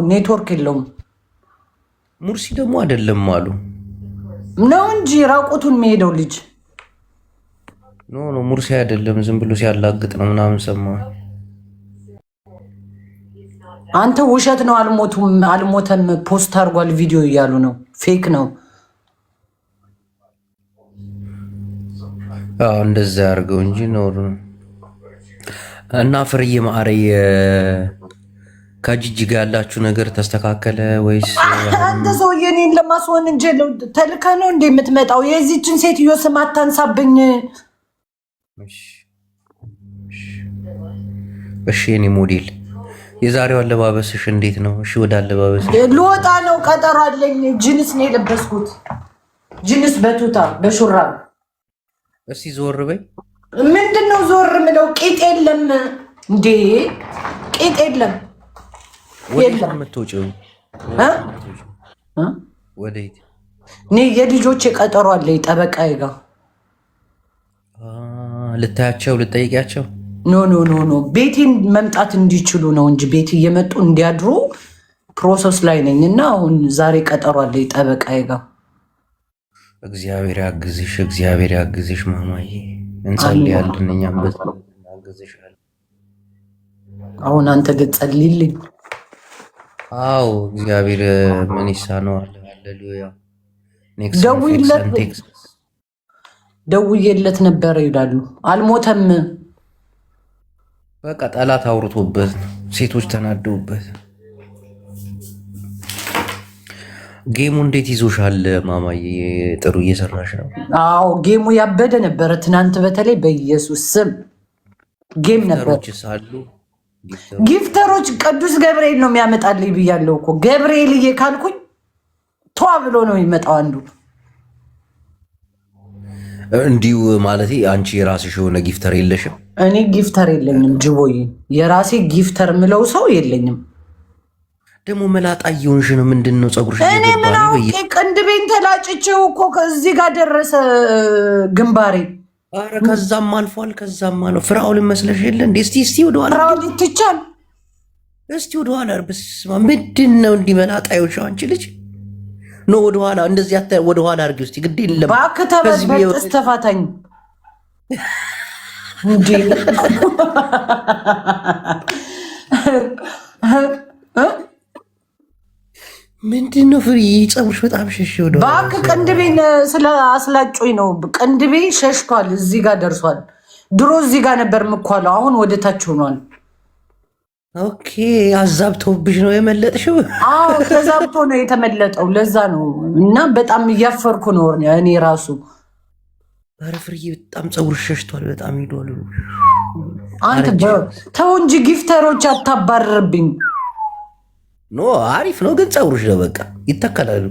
ኔትወርክ የለውም። ሙርሲ ደግሞ አይደለም አሉ ነው እንጂ ራቁቱን የሚሄደው ልጅ ኖ ሙርሲ አይደለም፣ ዝም ብሎ ሲያላግጥ ነው ምናምን ሰማሁ። አንተ ውሸት ነው አልሞተም ፖስት አድርጓል ቪዲዮ እያሉ ነው። ፌክ ነው። እንደዛ ያርገው እንጂ ኖር እና ፍርዬ ማዕረይ ከጂጂ ጋር ያላችሁ ነገር ተስተካከለ ወይስ? አንተ ሰውዬ እኔን ለማስሆን እንጂ ተልከህ ነው እንደ የምትመጣው? የዚችን ሴትዮ ስም አታንሳብኝ። እሺ የኔ ሞዴል የዛሬው አለባበስሽ እንዴት ነው? እሺ ወደ አለባበስሽ ልወጣ ነው፣ ቀጠሮ አለኝ። ጅንስ ነው የለበስኩት፣ ጅንስ በቱታ በሹራብ። እስቲ ዞር በይ። ምንድነው ዞር ምለው? ቂጥ የለም እንዴ? ቂጥ የለም። ወዴት የምትወጪው? ወዴት? እኔ የልጆቼ ቀጠሮ አለኝ ጠበቃዬ ጋር። ልታያቸው ልጠይቂያቸው? ኖ ቤቴን መምጣት እንዲችሉ ነው እንጂ ቤት እየመጡ እንዲያድሩ ፕሮሰስ ላይ ነኝ እና አሁን ዛሬ ቀጠሮ አለኝ ጠበቃዬ ጋር። እግዚአብሔር ያግዝሽ፣ እግዚአብሔር ያግዝሽ ማማዬ። እንጸልያለን እኛም እናግዝሻለን። አሁን አንተ ገጸልይልኝ። አዎ እግዚአብሔር ምን ይሳነዋል? ሃሌሉያ። ደውዬለት ነበረ ይላሉ። አልሞተም። በቃ ጠላት አውርቶበት ሴቶች ተናደውበት። ጌሙ እንዴት ይዞሻል ማማዬ? ጥሩ እየሰራሽ ነው? አዎ ጌሙ ያበደ ነበረ ትናንት፣ በተለይ በኢየሱስ ስም ጌም ነበር። ጊፍተሮች ቅዱስ ገብርኤል ነው የሚያመጣልኝ ብያለሁ እኮ። ገብርኤልዬ ካልኩኝ ቷ ብሎ ነው የሚመጣው አንዱ። እንዲሁ ማለት አንቺ የራስሽ የሆነ ጊፍተር የለሽም? እኔ ጊፍተር የለኝም ጅቦዬ፣ የራሴ ጊፍተር ምለው ሰው የለኝም። ደግሞ መላጣ እየሆንሽ ነው። ምንድን ነው ፀጉርሽ? እኔ ምን አውቄ፣ ቅንድቤን ተላጭቼው እኮ ከዚህ ጋር ደረሰ ግንባሬ። ኧረ ከዛም አልፏል፣ ከዛም አልፏል። ፍራኦልን መስለሽ የለ እንዴ? እስቲ ወደኋላ፣ ፍራኦል ይትቻል። እስቲ ወደኋላ። በስመ አብ ምንድን ነው እንዲህ መላጣ የሆንሽ አንቺ ልጅ? ኖ ወደኋላ፣ እንደዚህ አታ ወደኋላ አድርጊ እስቲ። ግድ የለም እባክህ ተበጥበጥ፣ ተፋታኝ እንዴ! ምንድን ነው ፍሪ? ፀጉርሽ በጣም ሸሽ። ወደ እባክህ ቅንድቤን ስለ አስላጮኝ ነው። ቅንድቤ ሸሽቷል፣ እዚህ ጋር ደርሷል። ድሮ እዚህ ጋር ነበር የምኳለው፣ አሁን ወደ ታች ሆኗል። ኦኬ አዛብቶብሽ ነው የመለጥሽው? አዎ ተዛብቶ ነው የተመለጠው። ለዛ ነው እና በጣም እያፈርኩ ነው እኔ ራሱ። ኧረ ፍርዬ በጣም ፀጉርሽ ሸሽቷል፣ በጣም ሄዷል። አንተ ተው እንጂ ጊፍተሮች አታባርርብኝ። ኖ አሪፍ ነው ግን ፀጉርሽ ነው በቃ ይተከላል።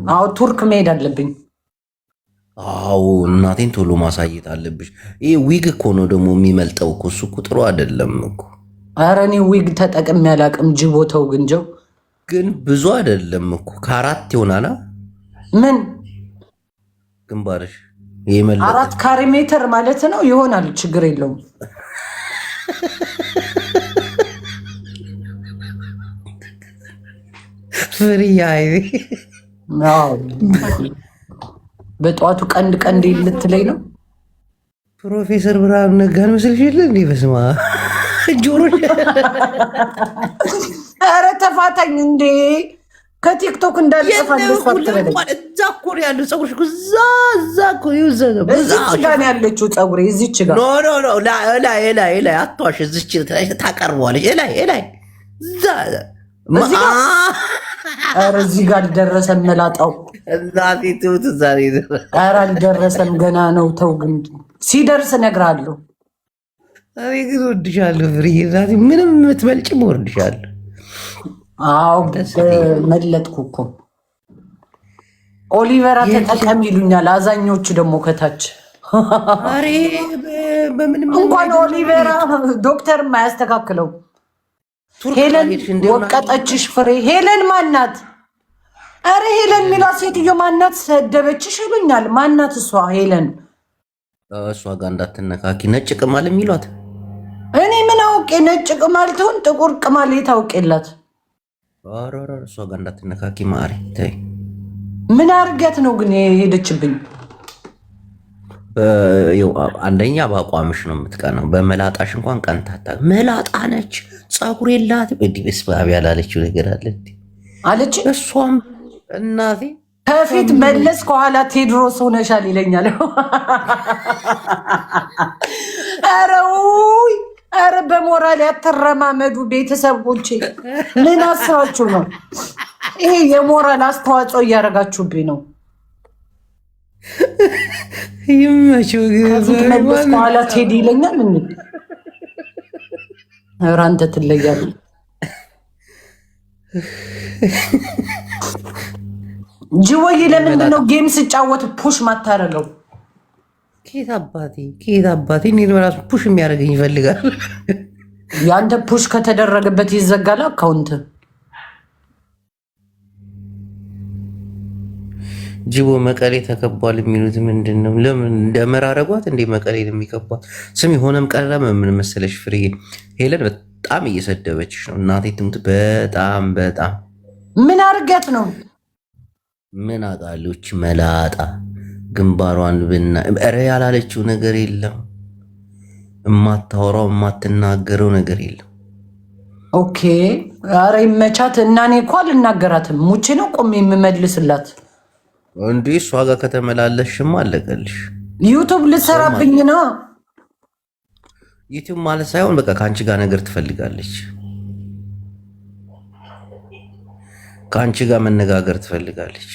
አዎ ቱርክ መሄድ አለብኝ። አዎ እናቴን ቶሎ ማሳየት አለብሽ። ይሄ ዊግ እኮ ነው ደግሞ የሚመልጠው እኮ። እሱ እኮ ጥሩ አይደለም እኮ። ኧረ እኔ ዊግ ተጠቅሜ አላውቅም። ጅቦተው ግንጀው ግን ብዙ አይደለም እኮ ከ4 ይሆናል። ምን ግንባርሽ ይመለጥ 4 ካሬ ሜትር ማለት ነው ይሆናል። ችግር የለውም። ፍሪያይ በጠዋቱ ቀንድ ልትለኝ ነው። ፕሮፌሰር ብርሃኑ ነጋን መስልሽ የለ እንዴ? በስማ ጆሮሽ። ኧረ ተፋታኝ እንዴ! ከቲክቶክ እንዳልጠፋለች እዛ እኮ ነው ያለው ፀጉርሽ። እዛ እኮ እዚች ጋ ነው ያለችው ፀጉሬ፣ እዚች ጋ። ኖ ላይ አትዋሽ። እዚች ታቀርበዋለች። ላይ እዛ ኧረ እዚህ ጋር አልደረሰም መላጣው። ኧረ አልደረሰም ገና ነው። ተው ግን ሲደርስ እነግርሃለሁ። እኔ ግን እወድሻለሁ ፍርዬ፣ ምንም የምትበልጭም እወድሻለሁ። አዎ መለጥኩ እኮ። ኦሊቨራ ተጠቀም ይሉኛል አዛኞቹ ደግሞ ከታች። እንኳን ኦሊቨራ ዶክተርም አያስተካክለው። ሄለን ወቀጠችሽ ፍሬ። ሄለን ማናት? አረ ሄለን የሚሏት ሴትዮ ማናት? ሰደበችሽ ይሉኛል። ማናት እሷ ሄለን? እሷ ጋር እንዳትነካኪ ነጭ ቅማል የሚሏት። እኔ ምን አውቅ አውቄ ነጭ ቅማል ትሆን ጥቁር ቅማል የታውቄላት? ኧረ እሷ ጋር እንዳትነካኪ ማሪ ተይ። ምን አርገት ነው ግን የሄደችብኝ? አንደኛ በአቋምሽ ነው የምትቀናው። በመላጣሽ እንኳን ቀንታታ መላጣ ነች፣ ፀጉር የላትም። እንዲህ በስባብ ያላለችው ነገር አለ አለች። እሷም እናቴ ከፊት መለስ ከኋላ ቴድሮስ ሆነሻል ይለኛል። ኧረ ውይ፣ ኧረ በሞራል ያተረማመዱ ቤተሰቦቼ። ምን አስባችሁ ነው? ይሄ የሞራል አስተዋጽኦ እያደረጋችሁብኝ ነው። ይመቸው ከፊት መለስ ከኋላ ቴዲ ይለኛል። ኧረ አንተ ትለያለህ። ጅወይ ለምንድን ነው ጌም ስጫወት ፑሽ ማታረገው? ኬት አባቴ እኔን በራሱ ፑሽ የሚያደርገኝ ይፈልጋል። ያንተ ፑሽ ከተደረገበት ይዘጋል አካውንት። ጅቦ መቀሌ ተከቧል የሚሉት ምንድን ነው? ለምን እንደመራረጓት እንዴ መቀሌን የሚከቧት? ስም የሆነም ቀረም ምን መሰለሽ ፍሬ፣ ሄለን በጣም እየሰደበችሽ ነው። እናቴ ትሙት በጣም ምን አርገት ነው? ምን አቃሎች መላጣ ግንባሯን ብና ኧረ ያላለችው ነገር የለም። የማታወራው የማትናገረው ነገር የለም። ኦኬ ኧረ ይመቻት። እና እኔ እኮ አልናገራትም። ሙቼ ነው ቆሜ የምመልስላት። እንዲህ እሷ ጋር ከተመላለስሽማ አለቀልሽ። ዩቱብ ልሰራብኝ ነው። ዩቱብ ማለት ሳይሆን በቃ ከአንቺ ጋር ነገር ትፈልጋለች። ከአንቺ ጋር መነጋገር ትፈልጋለች።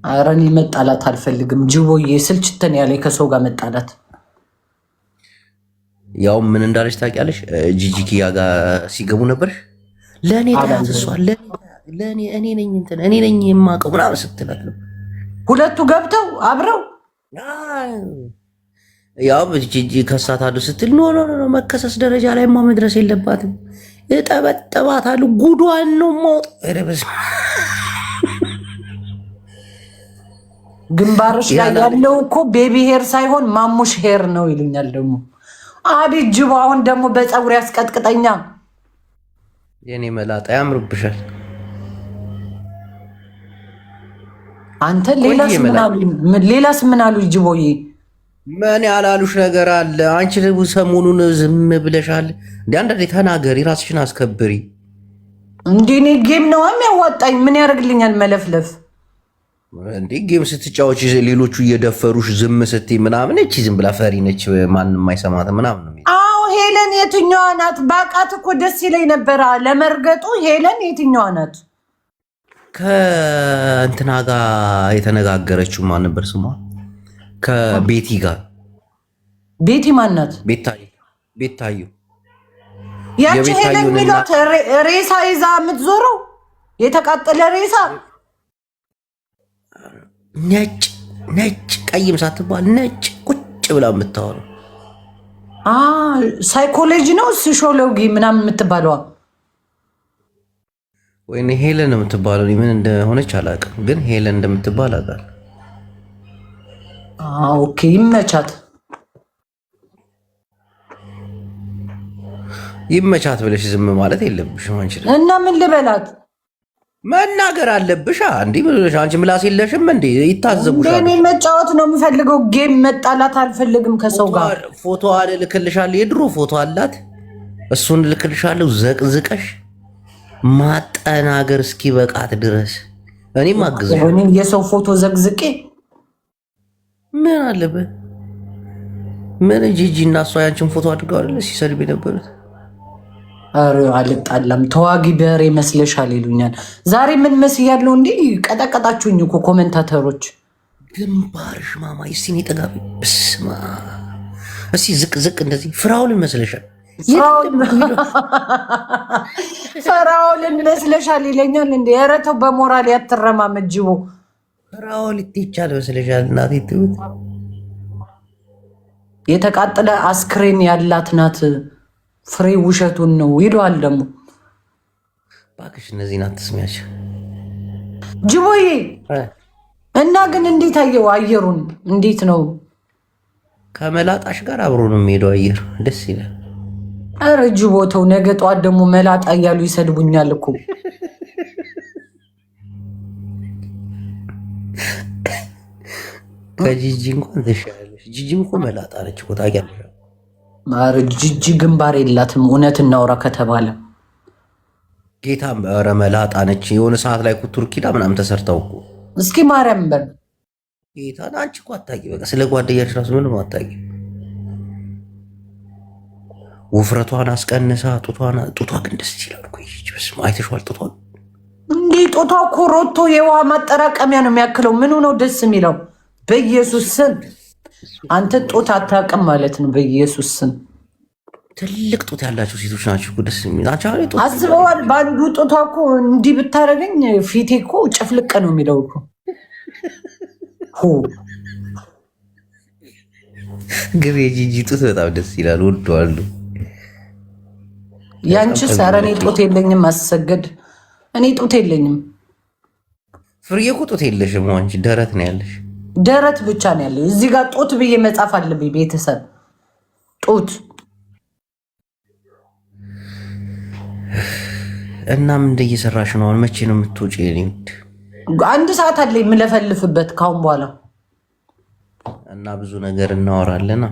ኧረ እኔ መጣላት አልፈልግም ጅቦዬ። ስልችተን ያለ ከሰው ጋር መጣላት። ያው ምን እንዳለች ታውቂያለሽ? ጂጂኪያ ጋር ሲገቡ ነበር። ለእኔ ተያዝሷል፣ ለእኔ እኔ ነኝ የማውቀው ምናምን ስትላት ነው። ሁለቱ ገብተው አብረው ያው ጂጂ ከሳታሉ ስትል ኖ መከሰስ ደረጃ ላይማ መድረስ የለባትም። እጠበጥባታለሁ፣ ጉዷን ነው ማውጥ። ግንባርሽ ላይ ያለው እኮ ቤቢ ሄር ሳይሆን ማሙሽ ሄር ነው ይሉኛል። ደግሞ አቤት ጅቦ፣ አሁን ደግሞ በፀጉር ያስቀጥቅጠኛ። የኔ መላጣ ያምርብሻል። አንተ ሌላስ ምን አሉ ጅቦዬ? ምን ያላሉሽ ነገር አለ? አንቺ ሰሞኑን ዝም ብለሻል። እንደ አንዳንዴ ተናገሪ፣ ራስሽን አስከብሪ። እንዴ እኔ ጌም ነው የሚያዋጣኝ። ምን ያደርግልኛል መለፍለፍ? እንዴ ጌም ስትጫወች ሌሎቹ እየደፈሩሽ ዝም ስትይ ምናምን፣ እቺ ዝም ብላ ፈሪ ነች፣ ማንም አይሰማትም ምናምን ነው። አዎ ሄለን የትኛዋ ናት? ባቃት እኮ ደስ ይለኝ ነበረ ለመርገጡ። ሄለን የትኛዋ ናት? ከእንትና ጋር የተነጋገረችው ማን ነበር ስሟ? ከቤቲ ጋር። ቤቲ ማናት? ቤታዩ። ያቺ ሄለን ሚሏት ሬሳ ይዛ የምትዞረው የተቃጠለ ሬሳ፣ ነጭ ቀይም ሳትባል ነጭ ቁጭ ብላ የምታወራው ሳይኮሎጂ ነው ሶሺዮሎጂ ምናምን የምትባለዋ። ወይኔ ሄለን የምትባለው ምን እንደሆነች አላውቅም፣ ግን ሄለን እንደምትባል አውቃለሁ። ኦኬ ይመቻት ብለሽ ዝም ማለት የለብሽም አንቺ። እና ምን ልበላት? መናገር አለብሽ። እንዲህ ብለሽ አንቺ ምላስ የለሽም እንዴ? ይታዘቡሻል። እኔ መጫወት ነው የምፈልገው፣ ጌም መጣላት አልፈልግም ከሰው ጋር። ፎቶ እልክልሻለሁ፣ የድሮ ፎቶ አላት፣ እሱን እልክልሻለሁ። ዘቅዝቀሽ ማጠናገር እስኪ በቃት ድረስ እኔም አግዘሽ። የሰው ፎቶ ዘቅዝቄ ምን አለበት? ምን ጂጂ እና እሷ ያንቺን ፎቶ አድርገው አይደለ ሲሰድብ የነበሩት? ኧረ አልጣላም። ተዋጊ በሬ መስለሻል ይሉኛል። ዛሬ ምን መስያለሁ? እንዲህ ቀጠቀጣችሁኝ እኮ ኮሜንታተሮች። ግንባርሽ ማማ እስቲ ጠጋቢ ብስማ እስቲ ዝቅ እንደዚህ ፍራውልን መስለሻል። ፈራውልን መስለሻል ይለኛል። እንደ ኧረ ተው በሞራል ያትረማመድ ጅቦ። ፈራውል ይቻል መስለሻል። እናቴ ትሁት የተቃጠለ አስክሬን ያላት ናት። ፍሬ ውሸቱን ነው ይለዋል ደግሞ። እባክሽ እነዚህን አትስሚያቸው ጅቦዬ። እና ግን እንዴት አየው አየሩን? እንዴት ነው? ከመላጣሽ ጋር አብሮ ነው የሚሄደው አየር። ደስ ይላል። ኧረ ጅቦተው ነገ ጠዋት ደግሞ መላጣ እያሉ ይሰድቡኛል እኮ። ከጂጂ እንኳን ትሻላለች። ጂጂም እኮ መላጣ ነች እኮ ታውቂያለሽ። ኧረ ጂጂ ግንባር የላትም እውነት እናውራ ከተባለ ጌታ ኧረ መላጣ ነች። የሆነ ሰዓት ላይ እኮ ቱርኪዳ ምናምን ተሰርተው እኮ እስኪ ማርያም በል ጌታ አንቺ እኮ አታውቂ። በቃ ስለ ጓደኛሽ ራሱ ምንም አታውቂ። ውፍረቷን አስቀንሳ ጡቷ ግን ደስ ይላል እኮ በስመ አብ አይተሽዋል? ጡቷን እንዴ ጡቷ እኮ ሮቶ የውሃ ማጠራቀሚያ ነው የሚያክለው። ምኑ ነው ደስ የሚለው? በኢየሱስ ስም አንተ ጡት አታውቅም ማለት ነው። በኢየሱስ ስም ትልቅ ጡት ያላቸው ሴቶች ናቸው እኮ ደስ የሚል አስበዋል። በአንዱ ጡቷ እኮ እንዲህ ብታደርገኝ ፊቴ እኮ ጭፍልቅ ነው የሚለው እኮ። ግን የጂጂ ጡት በጣም ደስ ይላል፣ ወደዋለሁ። ያንቺስ? ኧረ እኔ ጡት የለኝም። አሰገድ እኔ ጡት የለኝም። ፍርዬ እኮ ጡት የለሽም አንቺ ደረት ነው ያለሽ። ደረት ብቻ ነው ያለው። እዚህ ጋር ጡት ብዬ መጻፍ አለብኝ። ቤተሰብ ጡት እና ምን እንደየሰራሽ ነው? አሁን መቼ ነው የምትወጪ? አንድ ሰዓት አለ የምለፈልፍበት ካሁን በኋላ እና ብዙ ነገር እናወራለን።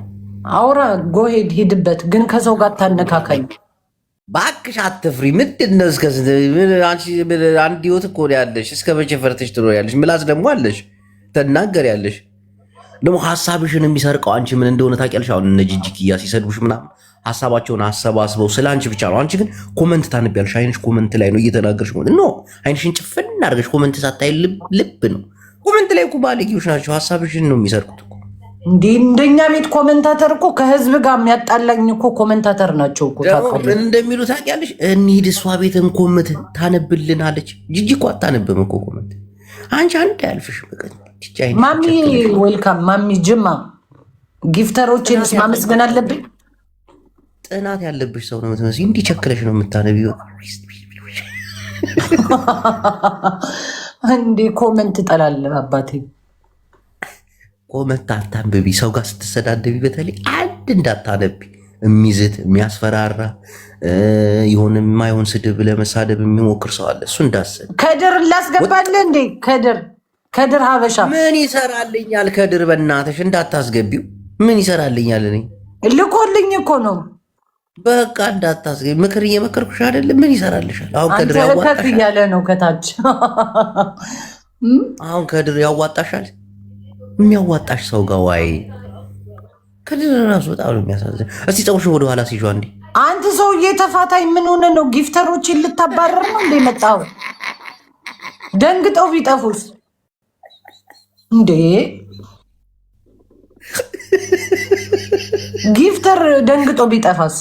አውራ ጎሄድ ሂድበት፣ ግን ከሰው ጋር ታነካካኝ ባክሽ። አትፍሪ። ምንድን ነው አንድ ህይወት እኮ ያለሽ። እስከ መቼ ፈርተሽ ትኖሪያለሽ? ምላስ ደግሞ አለሽ፣ ትናገሪያለሽ። ደግሞ ሀሳብሽን የሚሰርቀው አንቺ ምን እንደሆነ ታውቂያለሽ። አሁን እነ ጂጂ ኪያ ሲሰድቡሽ ምናምን ሀሳባቸውን አሰባስበው ስለ አንቺ ብቻ ነው። አንቺ ግን ኮመንት ታነቢያለሽ። አይንሽ ኮመንት ላይ ነው እየተናገርሽ ኖ አይንሽን ጭፍን አድርገሽ ኮመንት ሳታይ ልብ ነው። ኮመንት ላይ እኮ ባለጌዎች ናቸው። ሀሳብሽን ነው የሚሰርቁት እኮ። እንዴ እንደኛ ቤት ኮመንታተር እኮ ከህዝብ ጋር የሚያጣላኝ እኮ ኮመንታተር ናቸው እኮ። ምን እንደሚሉ ታውቂያለሽ? እንሂድ እሷ ቤትን ኮመንት ታነብልናለች። ጂጂ እኮ አታነብም እኮ ኮመንት። አንቺ አንድ ያልፍሽ ማሚ ዌልካም ማሚ ጅማ ጊፍተሮችንስ ማመስገን አለብኝ። ጥናት ያለብሽ ሰው ነው የምትመስይ። እንዲህ ቸክለሽ ነው የምታነቢው። እንዴ ኮመንት እጠላለሁ አባቴ። ኮመንት አታንብቢ። ሰው ጋር ስትሰዳደቢ በተለይ አንድ እንዳታነቢ። የሚዝት የሚያስፈራራ የሆነ የማይሆን ስድብ ለመሳደብ የሚሞክር ሰው አለ። እሱ እንዳሰብ ከድር ላስገባለ እንዴ ከድር ሀበሻ ምን ይሰራልኛል? ከድር በእናትሽ እንዳታስገቢው። ምን ይሰራልኛል? እኔ ልኮልኝ እኮ ነው። በቃ እንዳታስገቢ። ምክር እየመከርኩሽ አይደለም? ምን ይሰራልሻል? አሁን ከድር ያዋጣሻል እያለ ነው ከታች። አሁን ከድር ያዋጣሻል። የሚያዋጣሽ ሰው ጋር ዋይ። ከድር ራሱ በጣም ነው የሚያሳዝን። እስቲ ፀጉርሽ ወደኋላ ሲጇ እንዴ። አንተ ሰውዬ ተፋታኝ። ምን ሆነ ነው? ጊፍተሮችን ልታባረር ነው እንዴ መጣው? ደንግጠው ቢጠፉስ እንዴ? ጊፍተር ደንግጦ ቢጠፋስ?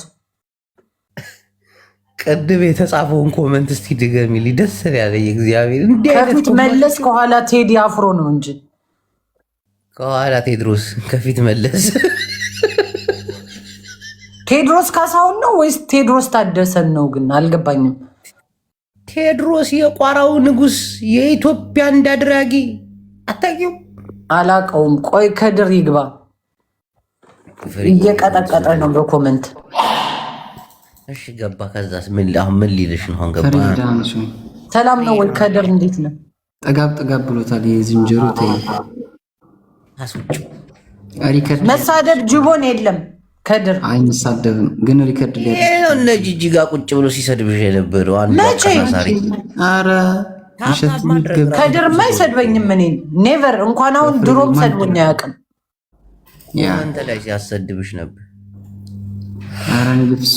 ቅድም የተጻፈውን ኮመንት እስቲ ድገሚልኝ። ደስ ያለኝ እግዚአብሔር። ከፊት መለስ ከኋላ ቴዲ አፍሮ ነው እንጂ ከኋላ ቴድሮስ ከፊት መለስ። ቴድሮስ ካሳሁን ነው ወይስ ቴድሮስ ታደሰን ነው? ግን አልገባኝም። ቴድሮስ የቋራው ንጉስ የኢትዮጵያ እንዳድራጊ አታውቂው? አላውቀውም። ቆይ ከድር ይግባ። እየቀጠቀጠ ነው በኮመንት። እሺ ገባ። ከዛስ አሁን ምን ሊልሽ ነው? አሁን ገባ። ሰላም ነው ወይ ከድር? እንዴት ነው? ጠጋብ ብሎታል የዝንጀሮ ተይ። መሳደብ ጅቦን የለም ከድር አይመሳደብም። ግን ሪከርድ ላይ እነ ጂጂ ጋር ቁጭ ብሎ ሲሰድብሽ የነበረው አንዱ አሳሳሪ። ኧረ ከድርማ አይሰድበኝም። እኔን ኔቨር እንኳን አሁን ድሮም ሰድቦኝ አያውቅም። አንተ ላይ ሲያሰድብሽ ነበር። ኧረ ንግፍሱ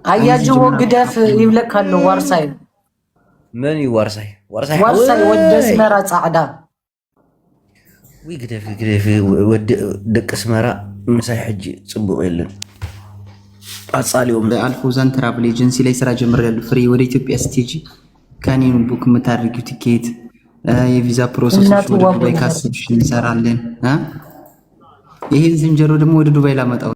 አያጅቦ ግደፍ ይብለካለሁ። ዋርሳይ ምን ይዋርሳይ ወደ ስመራ ጻዕዳ ግደፍ ደቂ ስመራ ምሳይ ሕጂ ፅቡቅ የለን። አጻሊዮም አልፎ ዛን ትራቭል ኤጀንሲ ላይ ስራ ጀምሬያለሁ። ፍሬ ወደ ኢትዮጵያ ስቴጂ ከኔን ቡክ የምታደርጊው ቲኬት፣ የቪዛ ፕሮሰሶች ወደ ዱባይ ካስብሽ እንሰራለን። ይሄን ዝንጀሮ ደግሞ ወደ ዱባይ ላመጣው